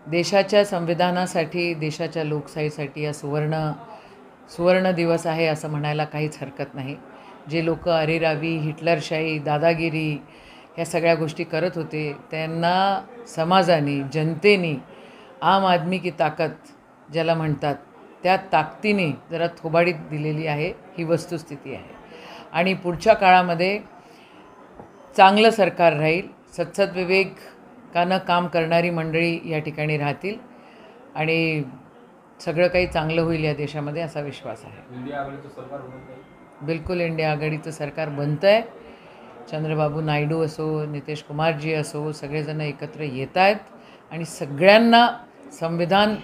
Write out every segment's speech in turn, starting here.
देशाच्या संविधानासाठी, देशाच्या लोकशाहीसाठी हा सुवर्ण दिवस आहे असं म्हणायला काहीच हरकत नाही. जे लोक अरेरावी, हिटलरशाही, दादागिरी ह्या सगळ्या गोष्टी करत होते, त्यांना समाजाने, जनतेने आम आदमी की ताकद ज्याला म्हणतात, त्या ताकदीने जरा थोबाडीत दिलेली आहे. ही वस्तुस्थिती आहे. आणि पुढच्या काळामध्ये चांगलं सरकार राहील, सत्सद्विवेकानं काम करणारी मंडळी या ठिकाणी राहतील आणि सगळं काही चांगलं होईल या देशामध्ये असा विश्वास आहे. इंडिया आघाडीचं सरकार होणार नाही? बिलकुल इंडिया आघाडीचं सरकार बनतं आहे. चंद्रबाबू नायडू असो, नितीश कुमारजी असो, सगळेजण एकत्र येत आहेत आणि सगळ्यांना संविधान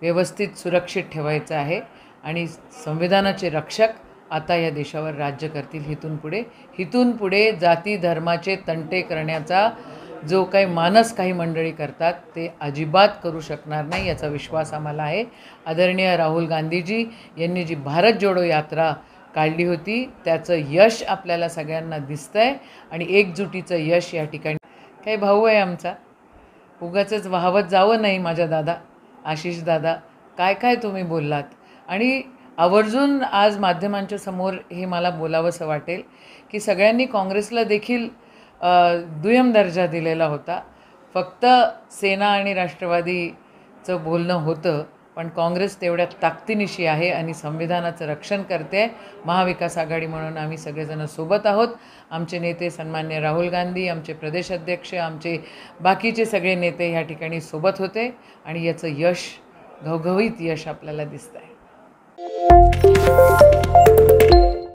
व्यवस्थित सुरक्षित ठेवायचं आहे आणि संविधानाचे रक्षक आता या देशावर राज्य करतील हितून पुढे जाती धर्माचे तंटे करण्याचा जो काही मानस काही मंडळी करतात ते अजिबात करू शकणार नाही याचा विश्वास आम्हाला आहे. आदरणीय राहुल गांधीजी यांनी जी भारत जोडो यात्रा काढली होती त्याचं यश आपल्याला सगळ्यांना दिसतं आहे आणि एकजुटीचं यश या ठिकाणी. काही भाऊ आहे आमचा, उगाचच वाहवत जावं नाही. माझ्या दादा, आशिष दादा, काय तुम्ही बोललात आणि आवर्जून आज माध्यमांच्या समोर हे मला बोलावंसं वाटेल की सगळ्यांनी काँग्रेसला देखील दुय्यम दर्जा दिलेला होता. फक्त सेना आणि राष्ट्रवादीचं बोलणं होतं, पण काँग्रेस तेवढ्या ताकदीनिशी आहे आणि संविधानाचं रक्षण करते. महाविकास आघाडी म्हणून आम्ही सगळेजण सोबत आहोत. आमचे नेते सन्मान्य राहुल गांधी, आमचे प्रदेश अध्यक्ष, आमचे बाकीचे सगळे नेते ह्या ठिकाणी सोबत होते आणि याचं यश, घवघवीत यश आपल्याला दिसतं आहे.